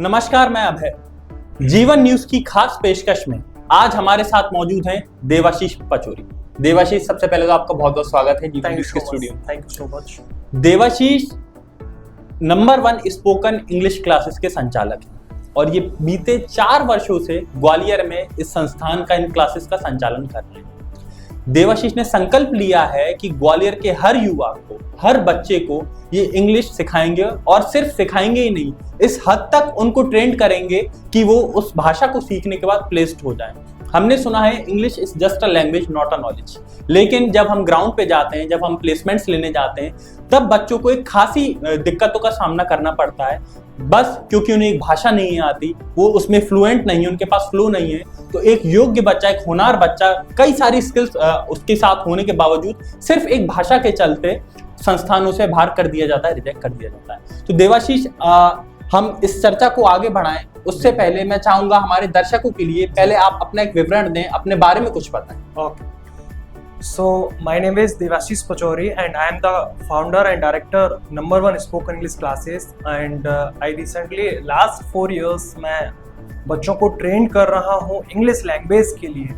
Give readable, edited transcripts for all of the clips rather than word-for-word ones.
नमस्कार, मैं अभय। जीवन न्यूज की खास पेशकश में आज हमारे साथ मौजूद हैं देवाशीष पचौरी। देवाशीष, सबसे पहले तो आपका बहुत बहुत स्वागत है जीवन न्यूज के स्टूडियो में। Thank you so much. Devashish number 1 spoken English classes के संचालक हैं और ये बीते 4 वर्षों से ग्वालियर में इस संस्थान का इन क्लासेस का संचालन कर रहे हैं। देवाशीष ने संकल्प लिया है कि ग्वालियर के हर युवा को, हर बच्चे को ये इंग्लिश सिखाएंगे और सिर्फ सिखाएंगे ही नहीं, इस हद तक उनको ट्रेंड करेंगे कि वो उस भाषा को सीखने के बाद प्लेस्ड हो जाए। हमने सुना है English is just a language not a knowledge, लेकिन जब हम ग्राउंड पे जाते हैं, जब हम प्लेसमेंट्स लेने जाते हैं, तब बच्चों को एक खासी दिक्कतों का सामना करना पड़ता है, बस क्योंकि उन्हें एक भाषा नहीं आती, वो उसमें फ्लुएंट नहीं है, उनके पास फ्लो नहीं है। तो एक योग्य बच्चा, एक होनहार बच्चा, कई सारी स्किल्स उसके साथ होने के बावजूद सिर्फ एक भाषा के चलते संस्थानों से बाहर कर दिया जाता है, रिजेक्ट कर दिया जाता है। तो देवाशीष, हम इस चर्चा को आगे बढ़ाएं उससे पहले मैं चाहूंगा हमारे दर्शकों के लिए पहले आप अपना एक विवरण दें, अपने बारे में कुछ बताएं। Okay. So my name is Devashish Pachori and I am the founder and director number 1 spoken English classes and I recently last 4 years मैं बच्चों को ट्रेन कर रहा हूँ इंग्लिश लैंग्वेज के लिए।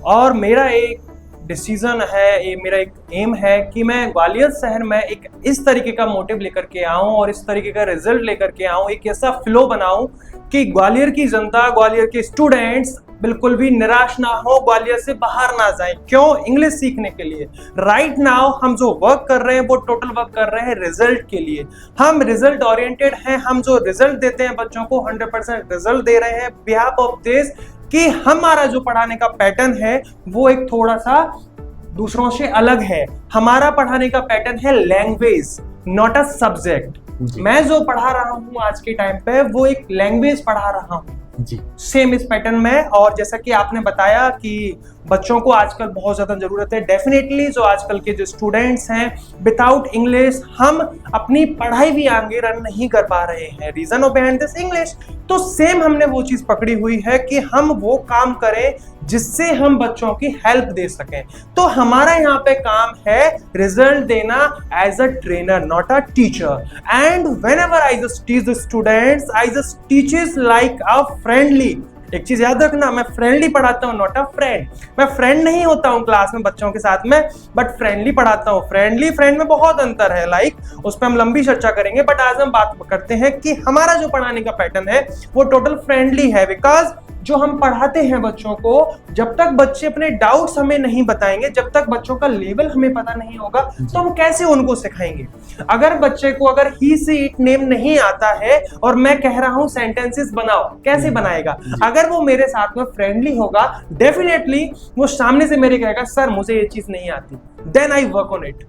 और मेरा एक डिसीजन है, ये मेरा एक एम है कि मैं ग्वालियर शहर में एक इस तरीके का मोटिव लेकर के आऊं और इस तरीके का रिजल्ट लेकर के आऊं, एक ऐसा फ्लो बनाऊं कि ग्वालियर की जनता, ग्वालियर के स्टूडेंट्स बिल्कुल भी निराश ना हो, ग्वालियर से बाहर ना जाएं। क्यों? इंग्लिश सीखने के लिए। राइट नाउ हम जो वर्क कर रहे हैं वो टोटल वर्क कर रहे हैं रिजल्ट के लिए। हम रिजल्ट ओरिएंटेड हैं, हम जो रिजल्ट देते हैं बच्चों को 100% रिजल्ट दे रहे हैं बिहाफ ऑफ दिस कि हमारा जो पढ़ाने का पैटर्न है वो एक थोड़ा सा दूसरों से अलग है। हमारा पढ़ाने का पैटर्न है लैंग्वेज, नॉट अ सब्जेक्ट। मैं जो पढ़ा रहा हूँ आज के टाइम पे वो एक लैंग्वेज पढ़ा रहा हूँ जी, सेम इस पैटर्न में। और जैसा कि आपने बताया कि बच्चों को आजकल बहुत ज्यादा जरूरत है, डेफिनेटली जो आजकल के जो स्टूडेंट्स हैं विदाउट इंग्लिश हम अपनी पढ़ाई भी आगे रन नहीं कर पा रहे हैं। Reason of behind this English. तो सेम हमने वो चीज पकड़ी हुई है कि हम वो काम करें जिससे हम बच्चों की हेल्प दे सकें। तो हमारा यहाँ पे काम है रिजल्ट देना as a trainer, not a teacher. And whenever I just teach the students, I just teaches like a friendly. एक चीज याद रखना, मैं फ्रेंडली पढ़ाता हूँ, नॉट अ फ्रेंड। मैं फ्रेंड नहीं होता हूँ क्लास में बच्चों के साथ में, बट फ्रेंडली पढ़ाता हूँ। फ्रेंडली फ्रेंड में बहुत अंतर है, उस पर हम लंबी चर्चा करेंगे। बट आज हम बात करते हैं कि हमारा जो पढ़ाने का पैटर्न है वो टोटल फ्रेंडली है। बिकॉज जो हम पढ़ाते हैं बच्चों को, जब तक बच्चे अपने डाउट्स हमें नहीं बताएंगे, जब तक बच्चों का लेवल हमें पता नहीं होगा, तो हम कैसे उनको सिखाएंगे। अगर बच्चे को अगर ही से इट नेम नहीं आता है और मैं कह रहा हूं सेंटेंसेस बनाओ, कैसे बनाएगा? अगर वो मेरे साथ में फ्रेंडली होगा, डेफिनेटली वो सामने से मेरे कहेगा सर मुझे ये चीज नहीं आती, then I work on it.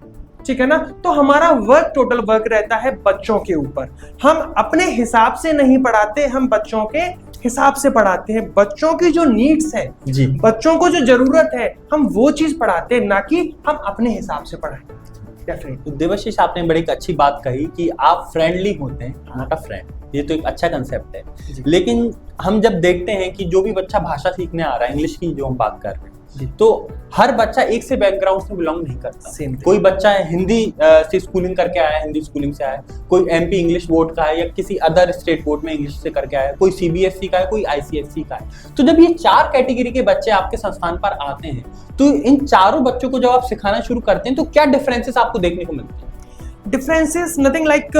ठीक है ना? तो हमारा वर्क, टोटल वर्क रहता है बच्चों के ऊपर। हम अपने हिसाब से नहीं पढ़ाते, हम बच्चों के हिसाब से पढ़ाते हैं। बच्चों की जो नीड्स है जी, बच्चों को जो जरूरत है, हम वो चीज पढ़ाते हैं, ना कि हम अपने हिसाब से पढ़ाएं। तो देवाशीष, आपने बड़ी अच्छी बात कही कि आप फ्रेंडली होते हैं, नॉट अ फ्रेंड। ये तो एक अच्छा कंसेप्ट है। लेकिन हम जब देखते हैं कि जो भी बच्चा भाषा सीखने आ रहा है, इंग्लिश की जो हम बात कर रहे हैं, तो हर बच्चा एक से बैकग्राउंड से बिलोंग नहीं करता। कोई बच्चा हिंदी से स्कूलिंग करके आया, हिंदी स्कूलिंग से आया, कोई एमपी इंग्लिश बोर्ड का है या किसी अदर स्टेट बोर्ड में इंग्लिश से करके आया, कोई सीबीएसई का है, कोई आईसीएसई का है। तो जब ये 4 कैटेगरी के बच्चे आपके संस्थान पर आते हैं, तो इन चारों बच्चों को जब आप सिखाना शुरू करते हैं तो क्या डिफरेंसेस आपको देखने को मिलते हैं? डिफरेंसेस नथिंग लाइक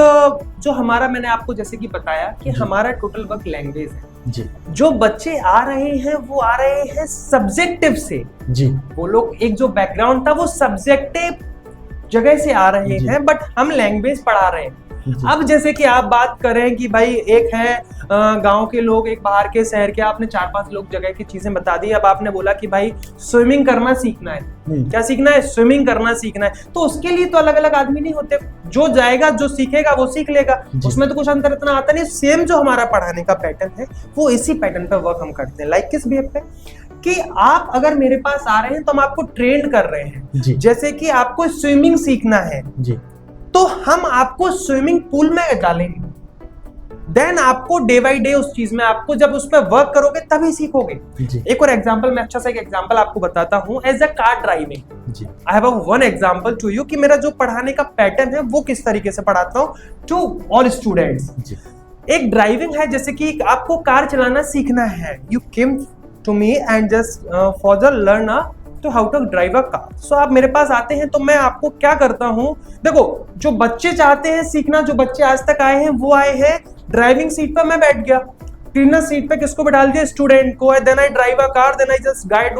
जो हमारा, मैंने आपको जैसे कि बताया कि हमारा टोटल वर्क लैंग्वेज है जी। जो बच्चे आ रहे हैं वो आ रहे हैं सब्जेक्टिव से जी। वो लोग एक जो बैकग्राउंड था वो सब्जेक्टिव जगह से आ रहे हैं, बट हम लैंग्वेज पढ़ा रहे हैं। अब जैसे कि आप बात करें कि भाई एक है गांव के लोग, एक बाहर के शहर के, आपने 4-5 लोग जगह की चीजें बता दी। अब आपने बोला कि भाई स्विमिंग करना सीखना है, क्या सीखना है? स्विमिंग करना सीखना है। तो उसके लिए तो अलग अलग आदमी नहीं होते, जो जाएगा, जो सीखेगा वो सीख लेगा, उसमें तो कुछ अंतर इतना आता नहीं। सेम जो हमारा पढ़ाने का पैटर्न है वो इसी पैटर्न पर वर्क हम करते हैं। लाइक किस बिहेव पे कि आप अगर मेरे पास आ रहे हैं तो हम आपको ट्रेन कर रहे हैं। जैसे कि आपको स्विमिंग सीखना है जी, तो हम आपको स्विमिंग पूल में डालेंगे, देन आपको डे बाय डे उस चीज में, आपको जब उस पर वर्क करोगे तभी सीखोगे। एक और एग्जांपल, मैं अच्छा सा एक एग्जांपल आपको बताता हूं। As a car driving, I have one example to you कि मेरा जो पढ़ाने का पैटर्न है वो किस तरीके से पढ़ाता हूं टू ऑल स्टूडेंट्स। एक ड्राइविंग है, जैसे कि आपको कार चलाना सीखना है, you came to me and just for the learn तो how to drive a car. सो आप मेरे पास आते हैं तो मैं आपको क्या करता हूँ, देखो जो बच्चे चाहते हैं सीखना, जो बच्चे आज तक आए हैं वो आए हैं ड्राइविंग सीट पर, मैं बैठ गया, क्लीनर सीट पे किसको बैठा दिया, स्टूडेंट को, then I drive a car, then I just guide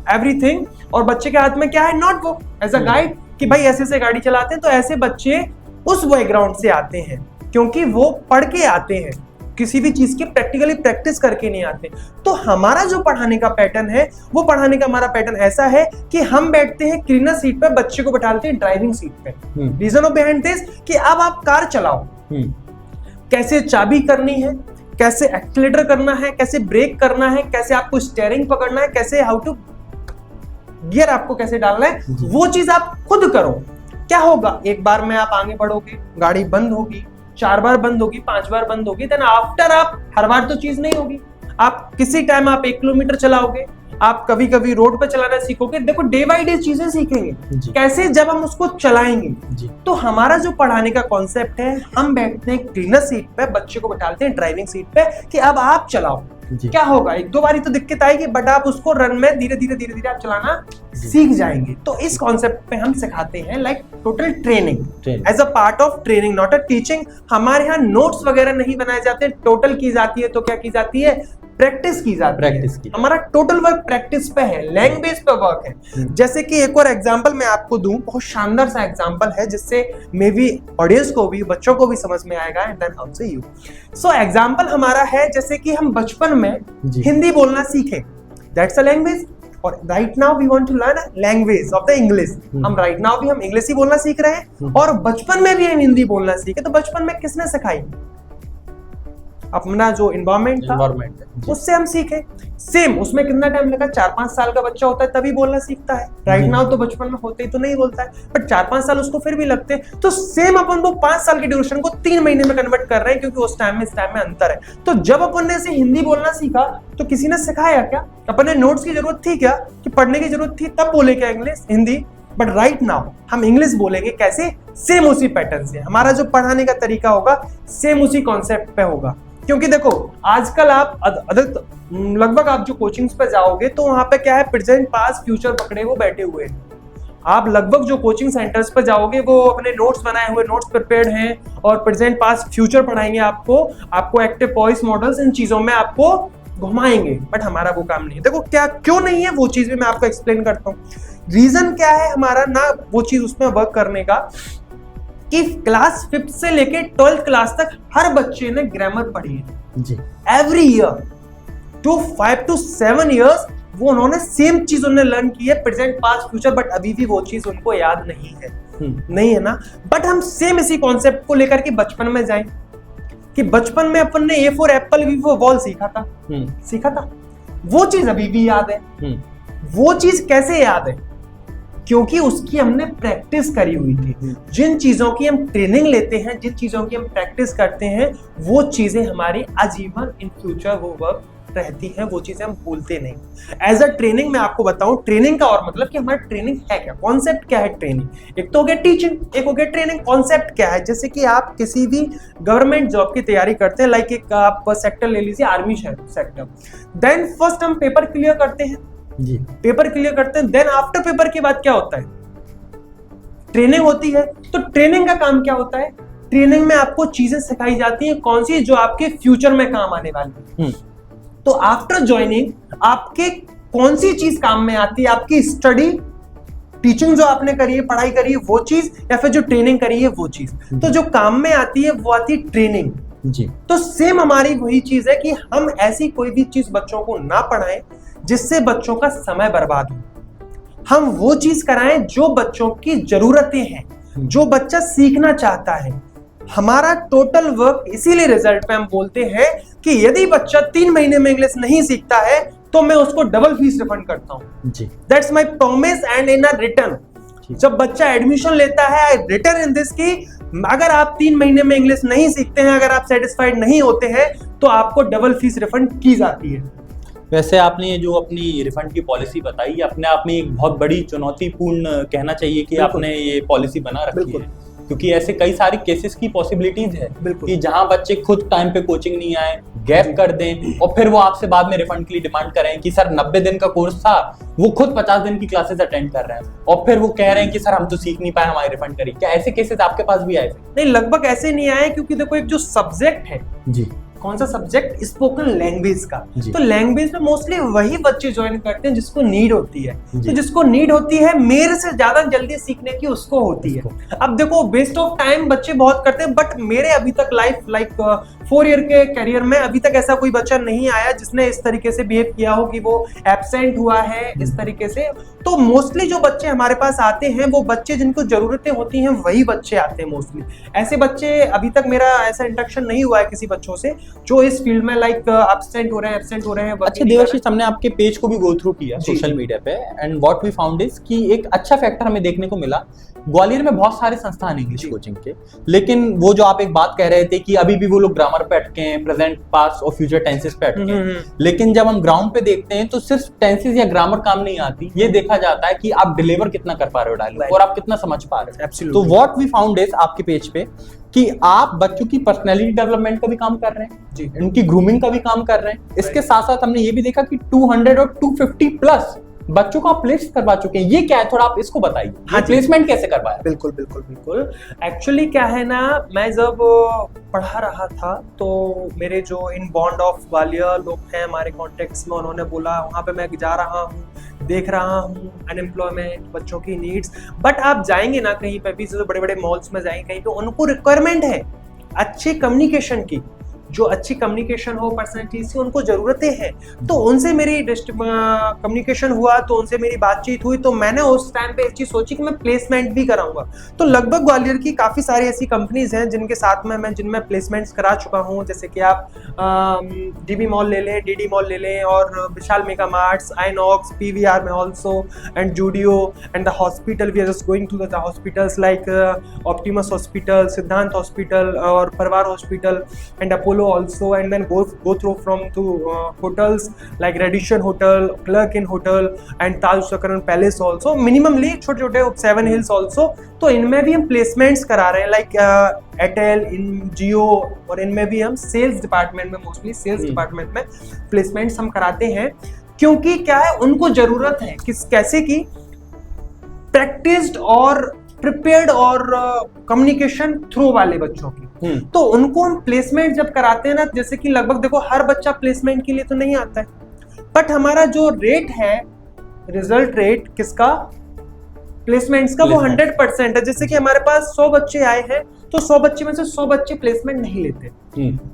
everything, और बच्चे के हाथ में क्या है, notebook as a guide कि भाई ऐसे ऐसे गाड़ी चलाते हैं। तो ऐसे बच्चे उस बैकग्राउंड से आते हैं क्योंकि वो पढ़ के आते हैं, किसी भी चीज की प्रैक्टिकली प्रैक्टिस करके नहीं आते। तो हमारा जो पढ़ाने का पैटर्न है, वो पढ़ाने का हमारा पैटर्न ऐसा है कि हम बैठते हैं क्लीनर सीट पे, बच्चे को बैठाते हैं ड्राइविंग सीट पे। रीजन ऑफ बिहाइंड दिस कि अब आप कार चलाओ, कैसे चाबी करनी है, कैसे एक्सीलरेटर करना है, कैसे ब्रेक करना है, कैसे आपको स्टीयरिंग पकड़ना है, कैसे हाउ टू गियर आपको कैसे डालना है, वो चीज आप खुद करो। क्या होगा, एक बार में आप आगे बढ़ोगे, गाड़ी बंद होगी, 4 बार बंद होगी, 5 बार बंद होगी, देन आफ्टर आप हर बार तो चीज नहीं होगी, आप किसी टाइम आप 1 किलोमीटर चलाओगे, आप कभी कभी रोड पे चलाना सीखोगे। देखो डे बाय डे चीजें सीखेंगे कैसे, जब हम उसको चलाएंगे। तो हमारा जो पढ़ाने का कॉन्सेप्ट है, हम बैठते हैं क्लीनर सीट पे, बच्चे को बैठाते हैं ड्राइविंग सीट पे कि अब आप चलाओ। क्या होगा, 1-2 बारी तो दिक्कत आएगी, बट आप उसको रन में धीरे धीरे आप चलाना सीख जाएंगे। तो इस कॉन्सेप्ट पे हम सिखाते हैं like total training as a part of training, not a teaching. हमारे यहाँ नोट्स वगैरह नहीं बनाए जाते, टोटल की जाती है। तो क्या की जाती है, प्रैक्टिस की जाती है। हमारा टोटल वर्क प्रैक्टिस पे है, लैंग्वेज पे वर्क है। जैसे कि एक और एग्जांपल मैं आपको दूं, बहुत शानदार सा एग्जांपल है जिससे मे बी ऑडियंस को भी, बच्चों को भी समझ में आएगा, and then also you. So example हमारा है जैसे कि हम बचपन में हिंदी बोलना सीखे, दैट्स अ लैंग्वेज, और right now we want to learn language of the English. हम राइट नाउ भी हम इंग्लिश ही बोलना सीख रहे हैं, और बचपन में भी हम हिंदी बोलना सीखे। तो बचपन में किसने सिखाई, अपना जो एनवायरनमेंट था, उससे हम सीखे। सेम उसमें कितना टाइम लगा, 4-5 साल का बच्चा होता है तभी बोलना सीखता है। राइट नाउ तो बचपन में होते ही तो नहीं बोलता है, बट 4-5 साल उसको फिर भी लगते हैं। तो सेम अपन वो 5 साल की ड्यूरेशन को 3 महीने में कन्वर्ट कर रहे हैं, क्योंकि उस टाइम में इस टाइम में अंतर है। तो जब अपन ने से हिंदी बोलना सीखा तो किसी ने सिखाया क्या, अपन ने नोट्स की जरूरत थी क्या, कि पढ़ने की जरूरत थी तब बोले क्या English Hindi. But right now हम इंग्लिश बोलेंगे कैसे, सेम उसी पैटर्न से। हमारा जो पढ़ाने का तरीका होगा सेम उसी कॉन्सेप्ट पे होगा। क्योंकि देखो आजकल आप लगभग आप जो कोचिंग्स पे जाओगे तो वहां पे क्या है, प्रेजेंट पास्ट फ्यूचर पकड़े वो बैठे हुए हैं। आप लगभग जो कोचिंग सेंटर्स पे जाओगे वो अपने नोट्स बनाए हुए, नोट्स प्रिपेयर्ड हैं, और प्रेजेंट पास्ट फ्यूचर पढ़ाएंगे आपको एक्टिव वॉइस मॉडल्स, इन चीजों में आपको घुमाएंगे। बट हमारा वो काम नहीं है। देखो क्या क्यों नहीं है, वो चीज भी मैं आपको एक्सप्लेन करता हूँ। रीजन क्या है हमारा ना वो चीज उसमें वर्क करने का, कि क्लास 5th से लेके 12th क्लास तक हर बच्चे ने ग्रामर पढ़ी है जी। Every year to 5 to 7 years वो उन्होंने सेम चीज उन्होंने लर्न की है, प्रेजेंट पास्ट फ्यूचर, बट अभी भी वो चीज उनको याद नहीं है। नहीं है ना। बट हम सेम इसी कॉन्सेप्ट को लेकर के बचपन में जाएं, कि बचपन में अपन ने A for Apple, B for ball सीखा था, वो चीज अभी भी याद है। वो चीज कैसे याद है, क्योंकि उसकी हमने प्रैक्टिस करी हुई थी। जिन चीजों की हम ट्रेनिंग लेते हैं, जिन चीजों की हम प्रैक्टिस करते हैं, वो चीजें हमारी आजीवन इन फ्यूचर वो वर्क रहती है, वो चीजें हम भूलते नहीं। एज अ ट्रेनिंग मैं आपको बताऊं, ट्रेनिंग का और मतलब कि हमारा ट्रेनिंग है क्या, कॉन्सेप्ट क्या है ट्रेनिंग। एक तो हो गया टीचिंग, एक हो गया ट्रेनिंग। कॉन्सेप्ट क्या है, जैसे कि आप किसी भी गवर्नमेंट जॉब की तैयारी करते हैं, लाइक एक आप सेक्टर ले लीजिए, आर्मी सेक्टर। देन फर्स्ट हम पेपर क्लियर करते हैं जी, पेपर क्लियर करते हैं। देन आफ्टर पेपर के बाद क्या होता है, ट्रेनिंग होती है। तो ट्रेनिंग का काम क्या होता है, ट्रेनिंग में आपको चीजें सिखाई जाती हैं कौन सी, जो आपके फ्यूचर में काम आने वाली है। तो आफ्टर ज्वाइनिंग आपके कौन सी चीज काम में आती है, आपकी स्टडी, टीचिंग जो आपने करी है, पढ़ाई करी है वो चीज, या फिर जो ट्रेनिंग करी है वो चीज। तो जो काम में आती है वो आती है ट्रेनिंग जी। तो सेम हमारी वही चीज है कि हम ऐसी कोई भी चीज बच्चों को ना पढ़ाएं जिससे बच्चों का समय बर्बाद हो। हम वो चीज कराएं जो बच्चों की जरूरतें हैं, जो बच्चा सीखना चाहता है। हमारा टोटल वर्क इसीलिए रिजल्ट पे हम बोलते हैं कि यदि बच्चा 3 महीने में इंग्लिश नहीं सीखता है तो मैं उसको डबल फीस रिफंड करता हूं जी। That's my promise and in a return. जब बच्चा एडमिशन लेता है, रिटर्न इन दिस की अगर आप 3 महीने में इंग्लिश नहीं सीखते हैं, अगर आप सेटिस्फाइड नहीं होते हैं, तो आपको डबल फीस रिफंड की जाती है। वैसे आपने ये जो अपनी रिफंड की पॉलिसी बताई, अपने आप में एक बहुत बड़ी चुनौतीपूर्ण कहना चाहिए कि आपने ये पॉलिसी बना रखी है। क्योंकि ऐसे कई सारी केसेस की पॉसिबिलिटीज है बिल्कुल। कि जहां बच्चे खुद टाइम पे कोचिंग नहीं आए, गैप कर दें और फिर वो आपसे बाद में रिफंड के लिए डिमांड करें कि सर 90 दिन का कोर्स था, वो खुद 50 दिन की क्लासेस अटेंड कर रहे हैं और फिर वो कह रहे हैं कि सर हम तो सीख नहीं पाए, हमारे रिफंड करिए। क्या ऐसे केसेस आपके पास भी आए थे? नहीं, लगभग ऐसे नहीं आए, क्योंकि देखो एक जो सब्जेक्ट है, जी। कौन सा सब्जेक्ट, स्पोकन लैंग्वेज का, जी। तो लैंग्वेज में मोस्टली वही बच्चे ज्वाइन करते हैं जिसको नीड होती है। जी। तो जिसको नीड होती है मेरे से ज्यादा जल्दी सीखने की उसको होती है। अब देखो वेस्ट ऑफ टाइम बच्चे बहुत करते हैं, बट मेरे अभी तक लाइक 4 ईयर के करियर में अभी तक ऐसा कोई बच्चा नहीं आया जिसने इस तरीके से बिहेव किया हो कि वो एब्सेंट हुआ है इस तरीके से। तो मोस्टली जो बच्चे हमारे पास आते हैं वो बच्चे जिनको जरूरतें होती हैं वही बच्चे आते हैं मोस्टली। ऐसे बच्चे अभी तक मेरा ऐसा इंटरेक्शन नहीं हुआ है किसी बच्चों से जो इस फील्ड में लाइक एब्सेंट हो रहे हैं। अच्छा देवाशीष, हमने आपके पेज को भी गो थ्रू किया सोशल मीडिया पे, and what we found is कि एक अच्छा फैक्टर हमें देखने को मिला। ग्वालियर में बहुत सारे संस्थान इंग्लिश कोचिंग के, लेकिन वो जो आप एक बात कह रहे थे कि अभी भी वो लोग ग्रामर पे अटके हैं, प्रेजेंट, पास्ट और फ्यूचर टेंसेस पे अटके हैं, लेकिन जब हम ग्राउंड पे देखते हैं तो सिर्फ टेंसेस या ग्रामर काम नहीं आती, ये देखा जाता है कि आप डिलीवर कितना कर पा रहे हो डायलॉग और आप कितना समझ पा रहे हो। तो व्हाट वी फाउंड इज आपके पेज पे कि आप बच्चों की पर्सनैलिटी डेवलपमेंट का भी काम कर रहे हैं जी, उनकी ग्रूमिंग का भी काम कर रहे हैं। इसके साथ साथ हमने ये भी देखा कि 200 और 250 प्लस बच्चों को आप प्लेस करवा चुके हैं। ये क्या है, थोड़ा आप इसको बताइए। हाँ, प्लेसमेंट कैसे करवाया? बिल्कुल। एक्चुअली क्या है ना, मैं जब पढ़ा रहा था तो मेरे जो इन बॉन्ड ऑफ ग्वालियर लोग हैं हमारे कॉन्टेक्ट्स में, उन्होंने बोला वहाँ पे मैं जा रहा हूँ, देख रहा हूँ अनएम्प्लॉयमेंट, बच्चों की नीड्स। बट आप जाएंगे ना कहीं पे भी, जो बड़े बड़े मॉल्स में जाएंगे कहीं पे, उनको रिक्वायरमेंट है अच्छी कम्युनिकेशन की, जो अच्छी कम्युनिकेशन हो पर्सनैलिटी से, उनको जरूरतें हैं। तो उनसे मेरी कम्युनिकेशन हुआ, तो उनसे मेरी बातचीत हुई, तो मैंने उस टाइम पे एक चीज सोची कि मैं प्लेसमेंट भी कराऊंगा। तो लगभग ग्वालियर की काफी सारी ऐसी कंपनीज हैं जिनके साथ में मैं जिनमें प्लेसमेंट्स करा चुका हूं, जैसे कि आप डीबी मॉल ले लें, डीडी मॉल ले लें, और विशाल मेगा मार्ट्स, आइनॉक्स, पीवीआर में also, and Zudio, and the hospital, we are just going to the hospitals like Optimus hospital, Siddhant hospital और Parivar hospital, and Apollo also, and then go through from to hotels like Radisson Hotel, Clerk Inn Hotel and Taj Sakaran Palace also, minimally छोटे छोटे 7 Hills also। तो इनमें भी हम placements करा रहे हैं लाइक एयरटेल, इन जियो, और इनमें भी हम सेल्स डिपार्टमेंट में, मोस्टली सेल्स डिपार्टमेंट में प्लेसमेंट्स हम कराते हैं। क्योंकि क्या है, उनको जरूरत है किस कैसे की प्रैक्टिस्ड और प्रिपेयर्ड और कम्युनिकेशन थ्रू वाले बच्चों की। तो उनको हम प्लेसमेंट जब कराते हैं ना, जैसे कि लगभग देखो हर बच्चा प्लेसमेंट के लिए तो नहीं आता है, बट हमारा जो रेट है, रिजल्ट रेट किसका, प्लेसमेंट्स का, वो 100% है। जैसे कि हमारे पास 100 बच्चे आए हैं तो 100 बच्चे में से 100 बच्चे प्लेसमेंट नहीं लेते,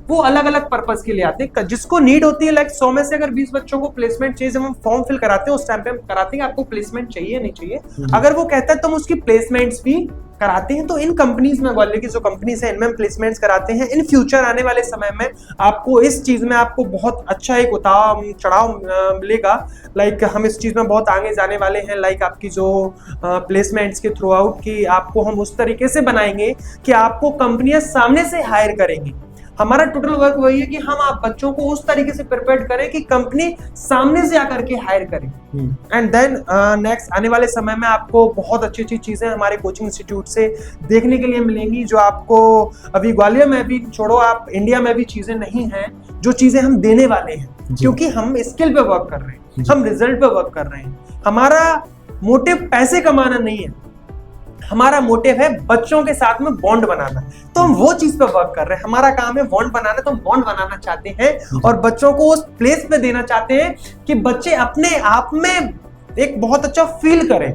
वो अलग अलग पर्पस के लिए आते हैं। जिसको नीड होती है लाइक 100 में से अगर 20 बच्चों को प्लेसमेंट चाहिए, जब हम फॉर्म फिल कराते हैं उस टाइम पे हम कराते हैं आपको प्लेसमेंट चाहिए नहीं चाहिए, अगर वो कहता है तो हम उसकी प्लेसमेंट्स भी कराते हैं। तो इन कंपनीज में, ग्वालियर की जो कंपनीज है, इनमें हम प्लेसमेंट्स कराते हैं। इन फ्यूचर आने वाले समय में आपको इस चीज में आपको बहुत अच्छा एक उतार चढ़ाव मिलेगा। लाइक हम इस चीज में बहुत आगे जाने वाले हैं। लाइक आपकी जो प्लेसमेंट्स के थ्रू आउट की आपको हम उस तरीके से बनाएंगे कि आपको कंपनियां सामने से हायर करेंगी। हमारा टोटल वर्क वही है कि हम आप बच्चों को उस तरीके से प्रिपेयर करें कि कंपनी सामने से आकर के हायर करे। एंड देन नेक्स्ट आने वाले समय में आपको बहुत अच्छी अच्छी चीजें हमारे कोचिंग इंस्टीट्यूट से देखने के लिए मिलेंगी, जो आपको अभी ग्वालियर में भी छोड़ो, आप इंडिया में भी चीजें नहीं हैं जो चीजें हम देने वाले हैं, क्योंकि हम स्किल पे वर्क कर रहे हैं, हम रिजल्ट पे वर्क कर रहे हैं। हमारा मोटिव पैसे कमाना नहीं है, हमारा मोटिव है बच्चों के साथ में बॉन्ड बनाना। तो हम वो चीज पे वर्क कर रहे हैं, हमारा काम है बॉन्ड बनाना। तो हम बॉन्ड बनाना चाहते हैं और बच्चों को उस प्लेस पे देना चाहते हैं कि बच्चे अपने आप में एक बहुत अच्छा फील करें।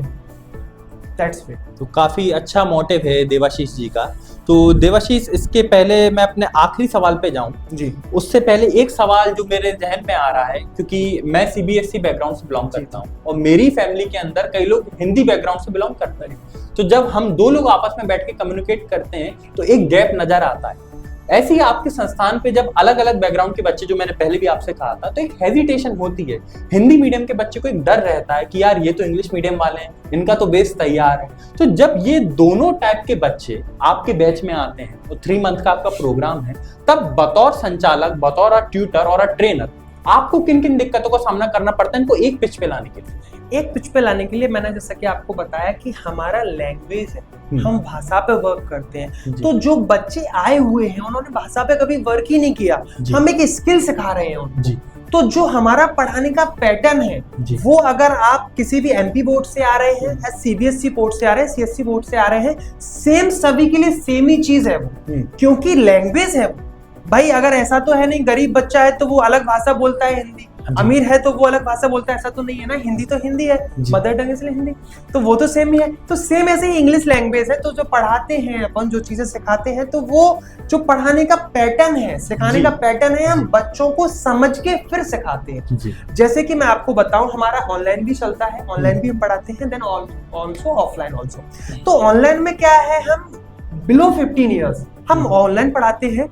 That's it. तो काफी अच्छा मोटिव है देवाशीष जी का। तो देवाशीष, इसके पहले मैं अपने आखिरी सवाल पे जाऊं जी, उससे पहले एक सवाल जो मेरे जहन में आ रहा है, क्योंकि मैं सीबीएसई बैकग्राउंड से बिलोंग करता हूं और मेरी फैमिली के अंदर कई लोग हिंदी बैकग्राउंड से बिलोंग करते हैं। तो जब हम दो लोग आपस में बैठ के कम्युनिकेट करते हैं तो एक गैप नजर आता है। ऐसे ही आपके संस्थान पे जब अलग अलग बैकग्राउंड के बच्चे, जो मैंने पहले भी आपसे कहा था, तो एक हेजिटेशन होती है। हिंदी मीडियम के बच्चे को एक डर रहता है कि यार ये तो इंग्लिश मीडियम वाले हैं, इनका तो बेस तैयार है। तो जब ये दोनों टाइप के बच्चे आपके बैच में आते हैं, तो 3 मंथ का आपका प्रोग्राम है, तब बतौर संचालक, बतौर ट्यूटर और ट्रेनर, आपको किन किन दिक्कतों का सामना करना पड़ता है इनको एक पिच पे लाने के लिए? एक पिच पे लाने के लिए मैंने जैसा कि आपको बताया कि हमारा लैंग्वेज है, हम भाषा पे वर्क करते हैं। तो जो बच्चे आए हुए हैं उन्होंने भाषा पे कभी वर्क ही नहीं किया, हम एक स्किल सिखा रहे हैं उनको। तो जो हमारा पढ़ाने का पैटर्न है वो, अगर आप किसी भी एमपी बोर्ड से आ रहे हैं, सीबीएसई बोर्ड से आ रहे हैं, सीएससी बोर्ड से आ रहे हैं, सेम सभी के लिए सेम ही चीज है वो, क्योंकि लैंग्वेज है वो। भाई अगर ऐसा तो है नहीं, गरीब बच्चा है तो वो अलग भाषा बोलता है हिंदी, अमीर है तो वो अलग भाषा बोलता है, ऐसा तो नहीं है ना। हिंदी तो हिंदी है, मदर टंग इसलिए हिंदी, तो वो तो सेम ही है। तो सेम ऐसे ही इंग्लिश लैंग्वेज है। तो जो पढ़ाते हैं अपन, जो चीजें सिखाते हैं, तो वो जो पढ़ाने का पैटर्न है, सिखाने का पैटर्न है, हम बच्चों को समझ के फिर सिखाते हैं। जैसे कि मैं आपको बताऊं, हमारा ऑनलाइन भी चलता है, ऑनलाइन भी हम पढ़ाते हैं, देन ऑल्सो ऑफलाइन ऑल्सो। तो ऑनलाइन में क्या है, हम बिलो 15 ईयर्स हम ऑनलाइन पढ़ाते हैं,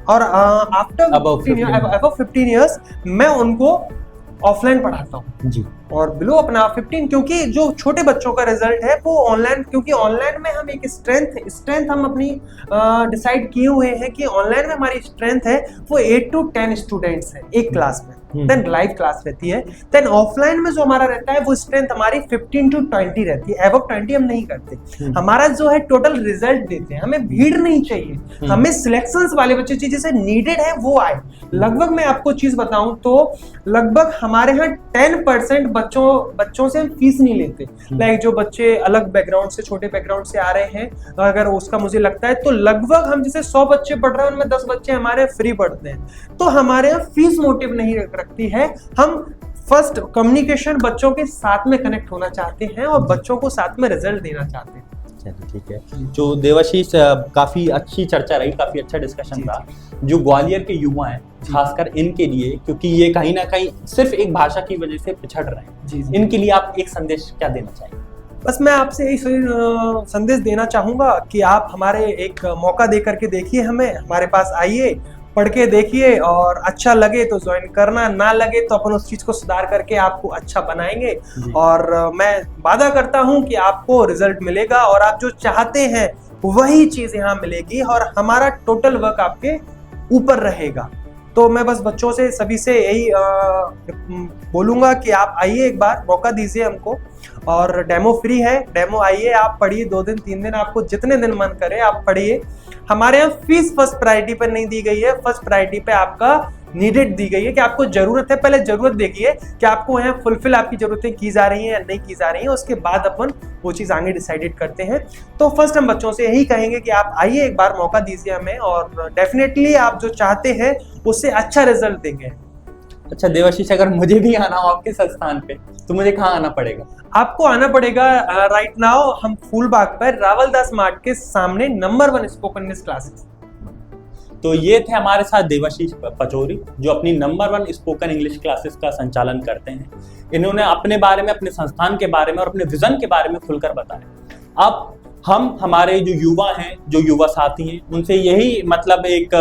और आफ्टर अबव 15 ईयर्स मैं उनको ऑफलाइन पढ़ाता हूँ जी। और बिलो अपना 15, क्योंकि जो छोटे बच्चों का रिजल्ट है वो ऑनलाइन, क्योंकि ऑनलाइन में हम एक स्ट्रेंथ हम अपनी डिसाइड किए हुए हैं कि ऑनलाइन में हमारी स्ट्रेंथ है वो 8 to 10 स्टूडेंट्स है एक क्लास में, देन लाइव क्लास रहती है। देन ऑफलाइन में जो हमारा रहता है वो स्ट्रेंथ हमारी 15 to 20 रहती है, एबव 20 हम नहीं करते। हमारा जो है टोटल रिजल्ट देते हैं, हमें भीड़ नहीं चाहिए, हमें सिलेक्शंस वाले बच्चे चाहिए, जैसे नीडेड है वो आए। लगभग मैं आपको चीज बताऊं तो लगभग हमारे यहाँ 10% बच्चों से हम फीस नहीं लेते। लाइक जो बच्चे अलग बैकग्राउंड से, छोटे बैकग्राउंड से आ रहे हैं, अगर उसका मुझे लगता है तो लगभग हम जैसे 100 बच्चे पढ़ रहे हैं उनमें 10 बच्चे हमारे फ्री पढ़ते हैं। तो हमारे यहाँ फीस मोटिव नहीं रखती है, हम फर्स्ट कम्युनिकेशन बच्चों के साथ में कनेक्ट होना चाहते हैं और बच्चों को साथ में रिजल्ट देना चाहते हैं। ठीक है, जो देवाशीष काफी अच्छी चर्चा रही, काफी अच्छा डिस्कशन रहा। जो ग्वालियर के युवा हैं खासकर इनके लिए, क्योंकि ये कहीं ना कहीं सिर्फ एक भाषा की वजह से पिछड़ रहे हैं, इनके लिए आप एक संदेश क्या देना चाहिए? बस मैं आपसे यही संदेश देना चाहूंगा कि आप हमारे एक मौका दे करके देखिए, हमारे पास आइए, पढ़ के देखिए, और अच्छा लगे तो ज्वाइन करना, ना लगे तो अपन उस चीज को सुधार करके आपको अच्छा बनाएंगे। और मैं वादा करता हूं कि आपको रिजल्ट मिलेगा और आप जो चाहते हैं वही चीज यहाँ मिलेगी, और हमारा टोटल वर्क आपके ऊपर रहेगा। तो मैं बस बच्चों से, सभी से यही बोलूंगा कि आप आइए, एक बार मौका दीजिए हमको, और डेमो फ्री है, डेमो आइए, आप पढ़िए, 2 दिन 3 दिन, आपको जितने दिन मन करे आप पढ़िए। हमारे यहाँ फीस फर्स्ट प्रायोरिटी पर नहीं दी गई है, फर्स्ट प्रायोरिटी पे आपका नीडेड दी गई है कि आपको जरूरत है, पहले जरूरत देखिए कि आपको यहाँ फुलफिल आपकी जरूरतें की जा रही हैं या नहीं की जा रही हैं, उसके बाद अपन वो चीज आगे डिसाइडेड करते हैं। तो फर्स्ट हम बच्चों से यही कहेंगे कि आप आइए, एक बार मौका दीजिए हमें, और डेफिनेटली आप जो चाहते हैं उससे अच्छा रिजल्ट देंगे। अच्छा देवाशीष, अगर मुझे भी आना हो आपके संस्थान पे तो मुझे कहाँ आना पड़ेगा? आपको आना पड़ेगा राइट नाउ हम फूलबाग पर रावलदास मार्ट के सामने नंबर 1 स्पोकन इंग्लिश क्लासेस। तो ये थे हमारे साथ देवाशीष पचौरी, जो अपनी नंबर 1 स्पोकन इंग्लिश क्लासेस का संचालन करते हैं। इन्होंने अपने बारे में, अपने संस्थान के बारे में और अपने विजन के बारे में खुलकर बताया। अब हम हमारे जो युवा हैं, जो युवा साथी हैं, उनसे यही मतलब एक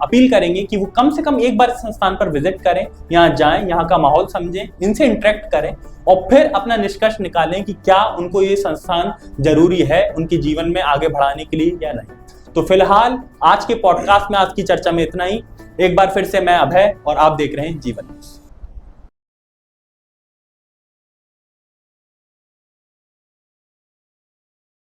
अपील करेंगे कि वो कम से कम एक बार इस संस्थान पर विजिट करें, यहाँ जाएं, यहाँ का माहौल समझें, इनसे इंटरेक्ट करें और फिर अपना निष्कर्ष निकालें कि क्या उनको ये संस्थान जरूरी है उनके जीवन में आगे बढ़ाने के लिए या नहीं। तो फिलहाल आज के पॉडकास्ट में, आज की चर्चा में इतना ही। एक बार फिर से मैं अभय और आप देख रहे हैं जीवन न्यूज़।